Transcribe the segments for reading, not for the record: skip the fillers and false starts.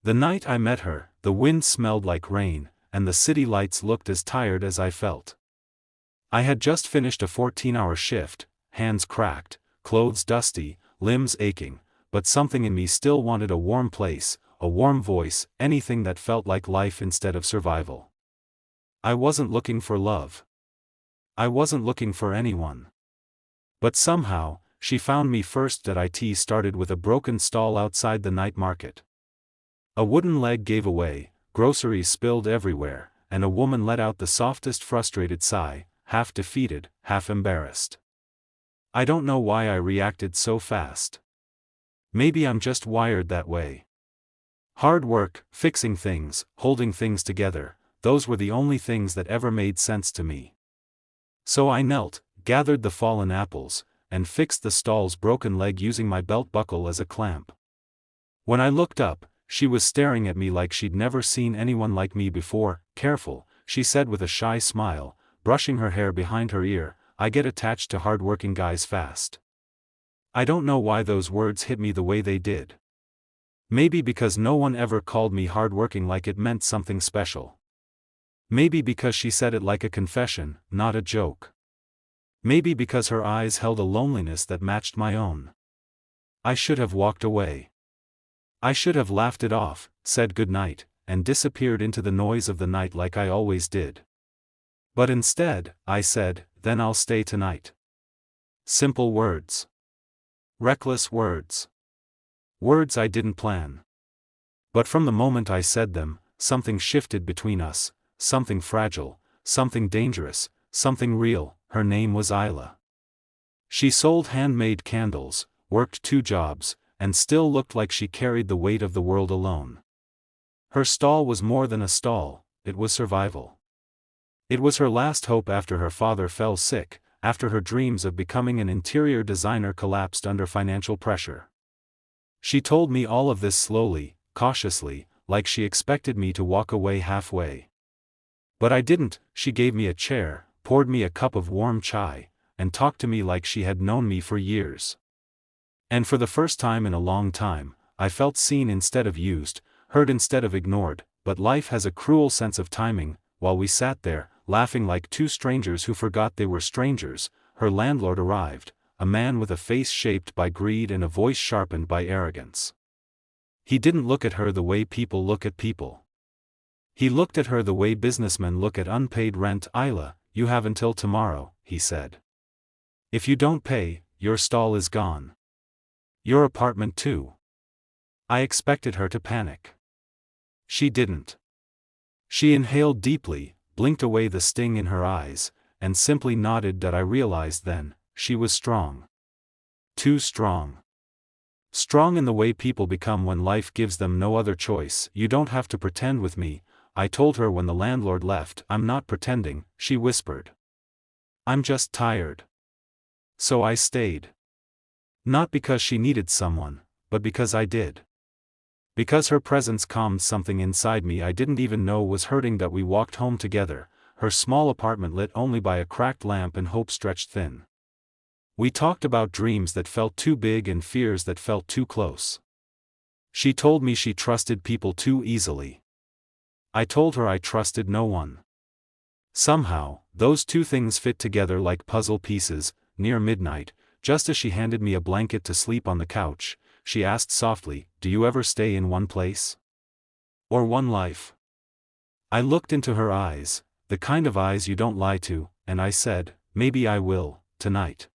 The night I met her, the wind smelled like rain, and the city lights looked as tired as I felt. I had just finished a 14-hour shift, hands cracked, clothes dusty, limbs aching, but something in me still wanted a warm place, a warm voice, anything that felt like life instead of survival. I wasn't looking for love. I wasn't looking for anyone. But somehow, she found me first. It started with a broken stall outside the night market. A wooden leg gave away, groceries spilled everywhere, and a woman let out the softest frustrated sigh, half defeated, half embarrassed. I don't know why I reacted so fast. Maybe I'm just wired that way. Hard work, fixing things, holding things together, those were the only things that ever made sense to me. So I knelt, gathered the fallen apples, and fixed the stall's broken leg using my belt buckle as a clamp. When I looked up, she was staring at me like she'd never seen anyone like me before. "Careful," she said with a shy smile, brushing her hair behind her ear, "I get attached to hardworking guys fast." I don't know why those words hit me the way they did. Maybe because no one ever called me hardworking like it meant something special. Maybe because she said it like a confession, not a joke. Maybe because her eyes held a loneliness that matched my own. I should have walked away. I should have laughed it off, said goodnight, and disappeared into the noise of the night like I always did. But instead, I said, "Then I'll stay tonight." Simple words. Reckless words. Words I didn't plan. But from the moment I said them, something shifted between us, something fragile, something dangerous, something real. Her name was Isla. She sold handmade candles, worked 2 jobs, and still looked like she carried the weight of the world alone. Her stall was more than a stall, it was survival. It was her last hope after her father fell sick, after her dreams of becoming an interior designer collapsed under financial pressure. She told me all of this slowly, cautiously, like she expected me to walk away halfway. But I didn't. She gave me a chair, poured me a cup of warm chai, and talked to me like she had known me for years. And for the first time in a long time, I felt seen instead of used, heard instead of ignored. But life has a cruel sense of timing. While we sat there, laughing like 2 strangers who forgot they were strangers, her landlord arrived, a man with a face shaped by greed and a voice sharpened by arrogance. He didn't look at her the way people look at people. He looked at her the way businessmen look at unpaid rent. "Isla, you have until tomorrow," he said. "If you don't pay, your stall is gone. Your apartment too." I expected her to panic. She didn't. She inhaled deeply, blinked away the sting in her eyes, and simply nodded. I realized then, she was strong. Too strong. Strong in the way people become when life gives them no other choice. "You don't have to pretend with me," I told her when the landlord left. "I'm not pretending," she whispered. "I'm just tired." So I stayed. Not because she needed someone, but because I did. Because her presence calmed something inside me I didn't even know was hurting. We walked home together, her small apartment lit only by a cracked lamp and hope stretched thin. We talked about dreams that felt too big and fears that felt too close. She told me she trusted people too easily. I told her I trusted no one. Somehow, those 2 things fit together like puzzle pieces. Near midnight, just as she handed me a blanket to sleep on the couch, she asked softly, "Do you ever stay in one place? Or one life?" I looked into her eyes, the kind of eyes you don't lie to, and I said, "Maybe I will, tonight."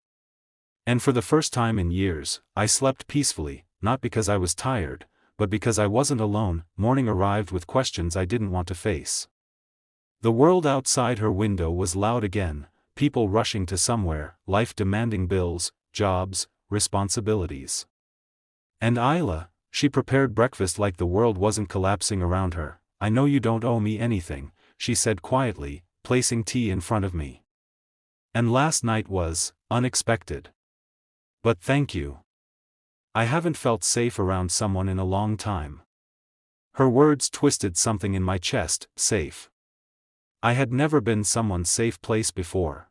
And for the first time in years, I slept peacefully, not because I was tired, but because I wasn't alone. Morning arrived with questions I didn't want to face. The world outside her window was loud again, people rushing to somewhere, life demanding bills, jobs, responsibilities. And Isla, she prepared breakfast like the world wasn't collapsing around her. "I know you don't owe me anything," she said quietly, placing tea in front of me. "And last night was unexpected. But thank you. I haven't felt safe around someone in a long time." Her words twisted something in my chest. Safe. I had never been someone's safe place before.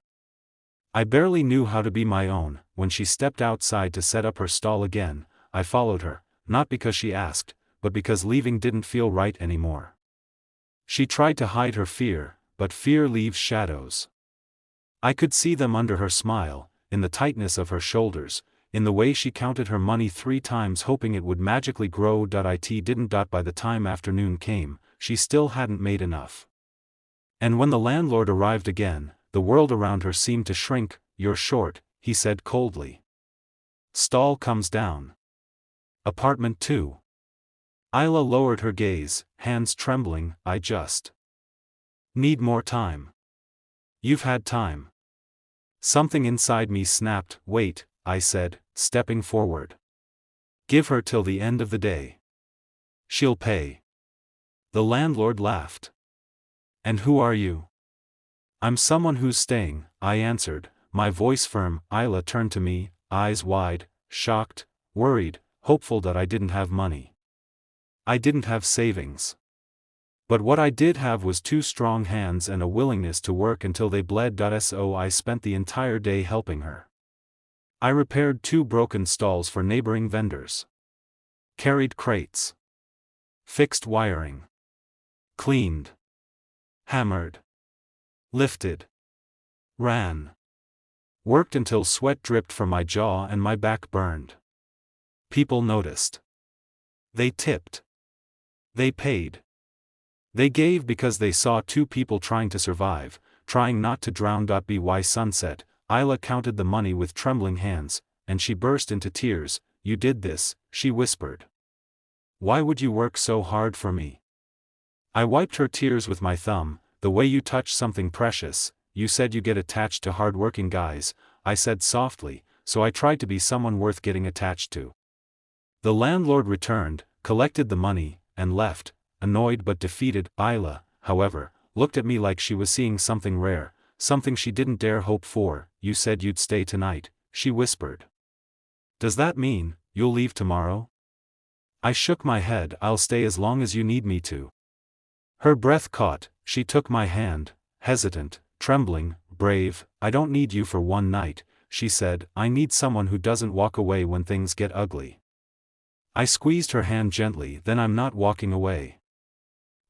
I barely knew how to be my own. When she stepped outside to set up her stall again, I followed her, not because she asked, but because leaving didn't feel right anymore. She tried to hide her fear, but fear leaves shadows. I could see them under her smile, in the tightness of her shoulders, in the way she counted her money 3 times hoping it would magically grow. It didn't. By the time afternoon came, she still hadn't made enough. And when the landlord arrived again, the world around her seemed to shrink. "You're short," he said coldly. Stall comes down. Apartment 2. Isla lowered her gaze, hands trembling. "I just need more time." "You've had time." Something inside me snapped. "Wait," I said, stepping forward. "Give her till the end of the day. She'll pay." The landlord laughed. "And who are you?" "I'm someone who's staying," I answered, my voice firm. Isla turned to me, eyes wide, shocked, worried, hopeful that I didn't have money. I didn't have savings. But what I did have was 2 strong hands and a willingness to work until they bled. So I spent the entire day helping her. I repaired 2 broken stalls for neighboring vendors. Carried crates. Fixed wiring. Cleaned. Hammered. Lifted. Ran. Worked until sweat dripped from my jaw and my back burned. People noticed. They tipped. They paid. They gave because they saw 2 people trying to survive, trying not to drown. By sunset, Isla counted the money with trembling hands, and she burst into tears. "You did this," she whispered. "Why would you work so hard for me?" I wiped her tears with my thumb. "The way you touch something precious. You said you get attached to hardworking guys," I said softly, so I tried to be someone worth getting attached to. The landlord returned, collected the money, and left, annoyed but defeated. Isla, however, looked at me like she was seeing something rare, something she didn't dare hope for. "You said you'd stay tonight," she whispered. "Does that mean you'll leave tomorrow?" I shook my head. "I'll stay as long as you need me to." Her breath caught. She took my hand, hesitant, trembling, brave. "I don't need you for one night," she said. "I need someone who doesn't walk away when things get ugly." I squeezed her hand gently. "Then I'm not walking away."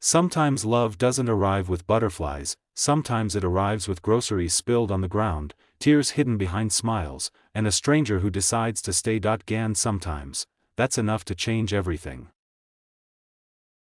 Sometimes love doesn't arrive with butterflies, sometimes it arrives with groceries spilled on the ground, tears hidden behind smiles, and a stranger who decides to stay. Sometimes, that's enough to change everything.